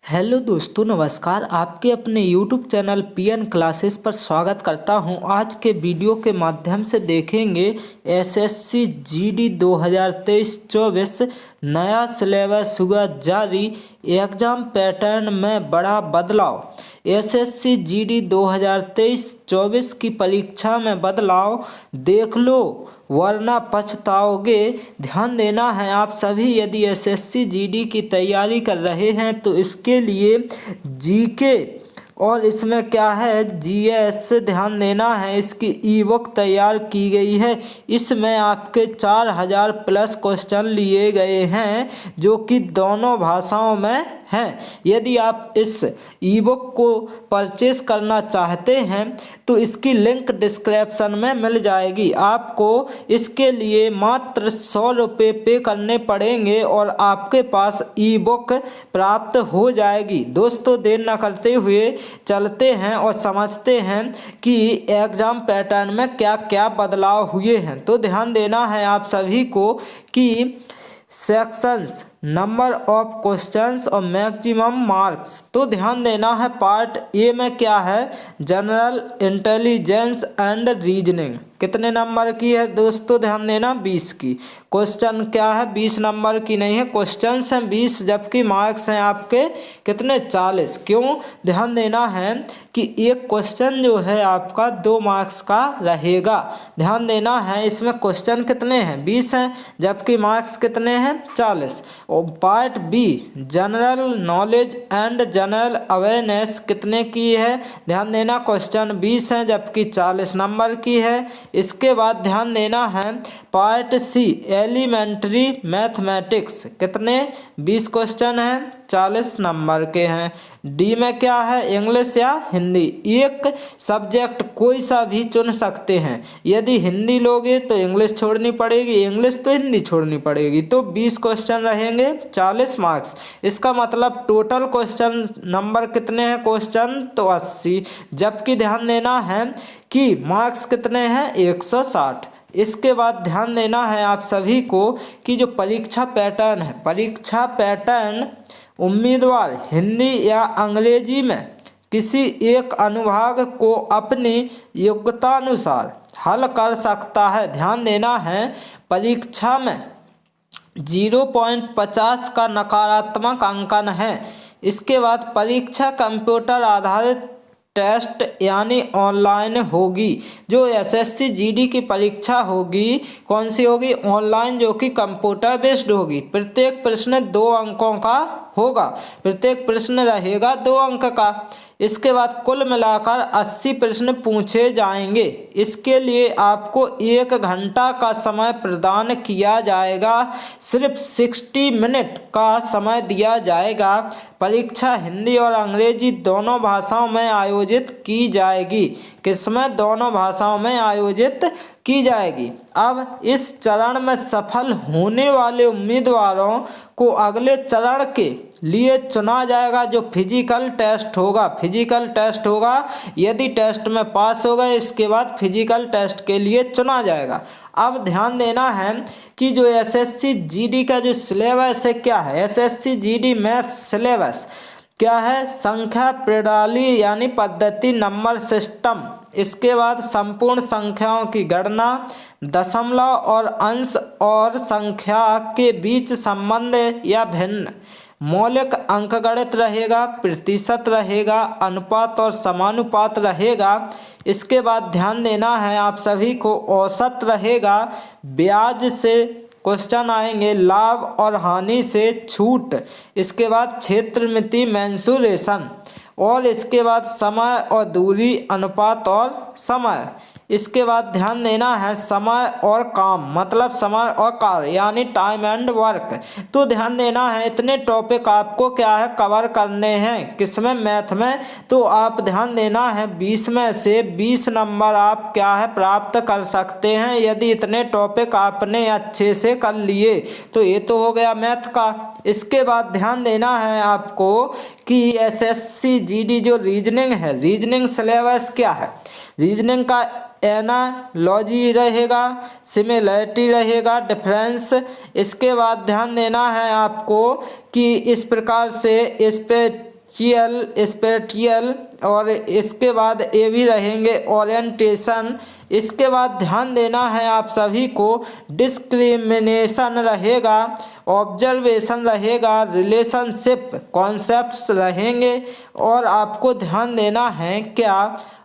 Hello दोस्तों, नमस्कार। आपके अपने YouTube चैनल पीएन क्लासेस पर स्वागत करता हूं। आज के वीडियो के माध्यम से देखेंगे एसएससी जीडी 2023-24 नया सिलेबस हुआ जारी, एग्ज़ाम पैटर्न में बड़ा बदलाव। एसएससी जीडी 2023-24 की परीक्षा में बदलाव देख लो वरना पछताओगे। ध्यान देना है आप सभी, यदि एसएससी जीडी की तैयारी कर रहे हैं तो इसके लिए जीके और इसमें क्या है जीएस ध्यान देना है। इसकी ई बुक तैयार की गई है। इसमें आपके 4000 प्लस क्वेश्चन लिए गए हैं जो कि दोनों भाषाओं में हैं। यदि आप इस ई बुक को परचेस करना चाहते हैं तो इसकी लिंक डिस्क्रिप्शन में मिल जाएगी। आपको इसके लिए मात्र 100 रुपये पे करने पड़ेंगे और आपके पास ई बुक प्राप्त हो जाएगी। दोस्तों, देर न करते हुए चलते हैं और समझते हैं कि एग्ज़ाम पैटर्न में क्या क्या बदलाव हुए हैं। तो ध्यान देना है आप सभी को कि सेक्शंस, नंबर ऑफ क्वेश्चंस और मैक्सिमम मार्क्स। तो ध्यान देना है पार्ट ए में क्या है, जनरल इंटेलिजेंस एंड रीजनिंग कितने नंबर की है दोस्तों, ध्यान देना 20 की। क्वेश्चन क्या है, 20 नंबर की नहीं है, क्वेश्चंस हैं 20 जबकि मार्क्स हैं आपके कितने 40। क्यों, ध्यान देना है कि एक क्वेश्चन जो है आपका 2 मार्क्स का रहेगा। ध्यान देना है इसमें क्वेश्चन कितने हैं 20 हैं जबकि मार्क्स कितने हैं 40। और part B general knowledge and general awareness कितने की है, ध्यान देना क्वेश्चन 20 हैं जबकि 40 नंबर की है। इसके बाद ध्यान देना है पार्ट सी एलिमेंट्री मैथमेटिक्स कितने 20 क्वेश्चन हैं 40 नंबर के हैं। डी में क्या है, इंग्लिश या हिंदी, एक सब्जेक्ट कोई सा भी चुन सकते हैं। यदि हिंदी लोगे तो इंग्लिश छोड़नी पड़ेगी, इंग्लिश तो हिंदी छोड़नी पड़ेगी। तो 20 क्वेश्चन रहेंगे 40 मार्क्स। इसका मतलब टोटल क्वेश्चन नंबर कितने हैं क्वेश्चन तो 80 जबकि ध्यान देना है कि मार्क्स कितने हैं 160। इसके बाद ध्यान देना है आप सभी को कि जो परीक्षा पैटर्न है, परीक्षा पैटर्न उम्मीदवार हिंदी या अंग्रेजी में किसी एक अनुभाग को अपनी योग्यतानुसार हल कर सकता है। ध्यान देना है परीक्षा में 0.50 का नकारात्मक अंकन है। इसके बाद परीक्षा कंप्यूटर आधारित टेस्ट यानी ऑनलाइन होगी। जो एसएससी जीडी की परीक्षा होगी कौन सी होगी, ऑनलाइन, जो कि कंप्यूटर बेस्ड होगी। प्रत्येक प्रश्न 2 अंकों का होगा, प्रत्येक प्रश्न रहेगा 2 अंक का। इसके बाद कुल मिलाकर 80 प्रश्न पूछे जाएंगे। इसके लिए आपको 1 घंटा का समय प्रदान किया जाएगा, सिर्फ 60 मिनट का समय दिया जाएगा। परीक्षा हिंदी और अंग्रेजी दोनों भाषाओं में आयोजित की जाएगी। किसमें, दोनों भाषाओं में आयोजित की जाएगी। अब इस चरण में सफल होने वाले उम्मीदवारों को अगले चरण के लिए चुना जाएगा जो फिजिकल टेस्ट होगा। फिजिकल टेस्ट होगा, यदि टेस्ट में पास हो गए इसके बाद फिजिकल टेस्ट के लिए चुना जाएगा। अब ध्यान देना है कि जो एसएससी जीडी का जो सिलेबस है क्या है, एसएससी जीडी मैथ सिलेबस क्या है, संख्या प्रणाली यानी पद्धति, नंबर सिस्टम। इसके बाद संपूर्ण संख्याओं की गणना, दशमलव और अंश और संख्या के बीच संबंध या भिन्न, मौलिक अंकगणित रहेगा, प्रतिशत रहेगा, अनुपात और समानुपात रहेगा। इसके बाद ध्यान देना है आप सभी को औसत रहेगा, ब्याज से क्वेश्चन आएंगे, लाभ और हानि से छूट। इसके बाद क्षेत्र मिति मेंसुरेशन और इसके बाद समय और दूरी, अनुपात और समय। इसके बाद ध्यान देना है समय और काम, मतलब समय और कार्य यानी टाइम एंड वर्क। तो ध्यान देना है इतने टॉपिक आपको क्या है कवर करने हैं किसमें, मैथ में। तो आप ध्यान देना है 20 में से 20 नंबर आप क्या है प्राप्त कर सकते हैं यदि इतने टॉपिक आपने अच्छे से कर लिए। तो ये तो हो गया मैथ का। इसके बाद ध्यान देना है आपको कि एसएससी जीडी जो रीजनिंग है, रीजनिंग सिलेबस क्या है, रीजनिंग का एनालॉजी रहेगा, सिमिलैरिटी रहेगा, डिफरेंस। इसके बाद ध्यान देना है आपको कि इस प्रकार से इस पे स्पेटियल और इसके बाद ये भी रहेंगे ओरिएंटेशन। इसके बाद ध्यान देना है आप सभी को, डिस्क्रिमिनेशन रहेगा, ऑब्जर्वेशन रहेगा, रिलेशनशिप कॉन्सेप्ट्स रहेंगे और आपको ध्यान देना है क्या,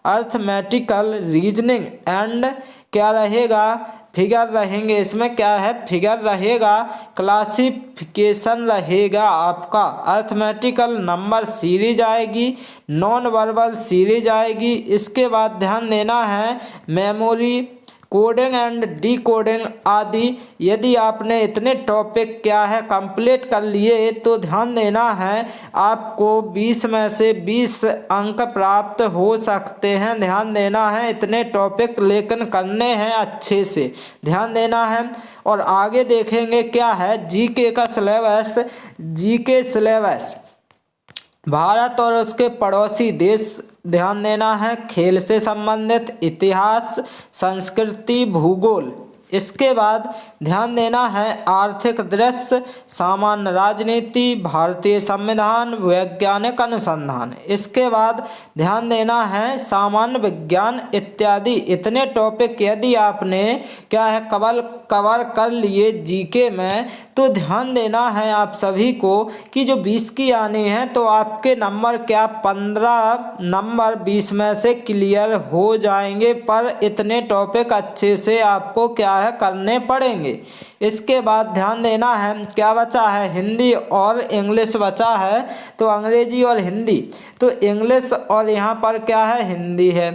अर्थमेटिकल रीजनिंग एंड क्या रहेगा, फिगर रहेंगे। इसमें क्या है, फिगर रहेगा, क्लासिफिकेशन रहेगा, आपका अर्थमेटिकल नंबर सीरीज आएगी, नॉन वर्बल सीरीज आएगी। इसके बाद ध्यान देना है मेमोरी, कोडिंग एंड डिकोडिंग आदि। यदि आपने इतने टॉपिक क्या है कंप्लीट कर लिए तो ध्यान देना है आपको 20 में से 20 अंक प्राप्त हो सकते हैं। ध्यान देना है, इतने टॉपिक लेकिन करने हैं अच्छे से, ध्यान देना है। और आगे देखेंगे क्या है जीके का सिलेबस। जीके सिलेबस भारत और उसके पड़ोसी देश, ध्यान देना है, खेल से संबंधित, इतिहास, संस्कृति, भूगोल। इसके बाद ध्यान देना है आर्थिक दृश्य, सामान्य राजनीति, भारतीय संविधान, वैज्ञानिक अनुसंधान। इसके बाद ध्यान देना है सामान्य विज्ञान इत्यादि। इतने टॉपिक यदि आपने क्या है कवर कर लिए जीके में तो ध्यान देना है आप सभी को कि जो 20 की आने हैं तो आपके नंबर क्या 15 नंबर 20 में से क्लियर हो जाएंगे, पर इतने टॉपिक अच्छे से आपको क्या है करने पड़ेंगे। इसके बाद ध्यान देना है क्या बचा है, हिंदी और इंग्लिश बचा है, तो अंग्रेजी और हिंदी, तो इंग्लिश और यहाँ पर क्या है हिंदी है।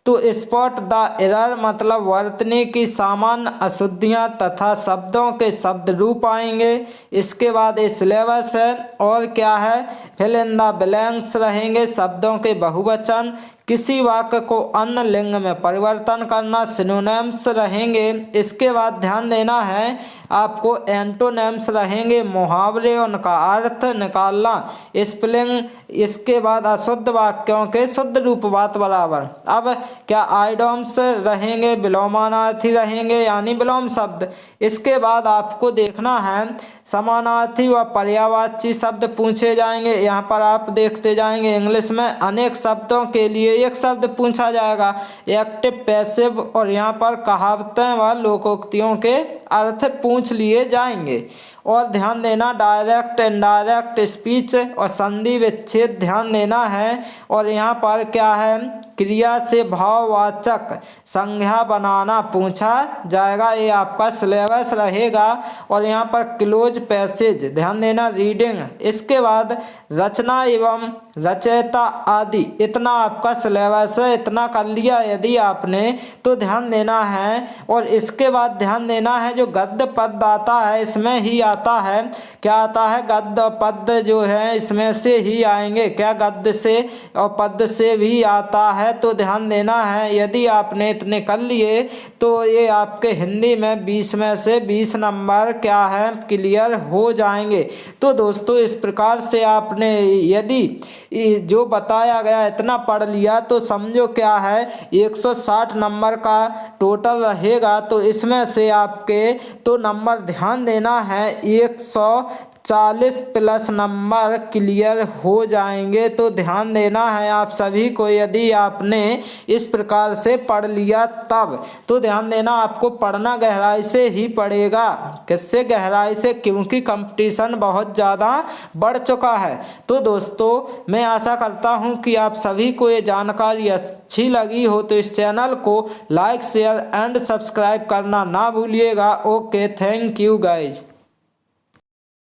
तो स्पॉट द एरर मतलब वर्तनी की सामान्य अशुद्धियाँ तथा शब्दों के शब्द रूप आएंगे। इसके बाद ये सिलेबस है और क्या है फिल इन द ब्लैंक्स रहेंगे, शब्दों के बहुवचन, किसी वाक्य को अन्य लिंग में परिवर्तन करना, सिनोनिम्स रहेंगे। इसके बाद ध्यान देना है आपको एंटोनिम्स रहेंगे, मुहावरे उनका अर्थ निकालना, स्पेलिंग। इसके बाद अशुद्ध वाक्यों के शुद्ध रूप बात बराबर। अब क्या आइडोम्स रहेंगे, विलोमानार्थी रहेंगे यानी विलोम शब्द। इसके बाद आपको देखना है समानार्थी व पर्यायवाची शब्द पूछे जाएंगे। यहाँ पर आप देखते जाएंगे इंग्लिश में अनेक शब्दों के लिए एक शब्द पूछा जाएगा, एक्टिव पैसिव, और यहाँ पर कहावतें व लोकोक्तियों के अर्थ पूछ लिए जाएंगे। और ध्यान देना डायरेक्ट इनडायरेक्ट स्पीच और संधि विच्छेद ध्यान देना है। और यहाँ पर क्या है क्रिया से भाववाचक संज्ञा बनाना पूछा जाएगा, ये आपका सिलेबस रहेगा। और यहाँ पर क्लोज पैसेज ध्यान देना, रीडिंग। इसके बाद रचना एवं रचयिता आदि, इतना आपका सिलेबस है, इतना कर लिया यदि आपने तो ध्यान देना है। और इसके बाद ध्यान देना है जो गद्य पद आता है इसमें ही आता है, क्या आता है गद्य पद जो है इसमें से ही आएंगे, क्या गद्य से और पद से भी आता है। तो ध्यान देना है यदि आपने इतने कर लिए तो ये आपके हिंदी में 20 में से 20 नंबर क्या है क्लियर हो जाएंगे। तो दोस्तों इस प्रकार से आपने यदि जो बताया गया इतना पढ़ लिया तो समझो क्या है 160 नंबर का टोटल रहेगा। तो इसमें से आपके तो नंबर ध्यान देना है 140 प्लस नंबर क्लियर हो जाएंगे। तो ध्यान देना है आप सभी को, यदि आपने इस प्रकार से पढ़ लिया तब तो ध्यान देना आपको पढ़ना गहराई से ही पड़ेगा। किससे गहराई से, क्योंकि कंपटीशन बहुत ज़्यादा बढ़ चुका है। तो दोस्तों मैं आशा करता हूं कि आप सभी को ये जानकारी अच्छी लगी हो तो इस चैनल को लाइक शेयर एंड सब्सक्राइब करना ना भूलिएगा। Okay, thank you guys.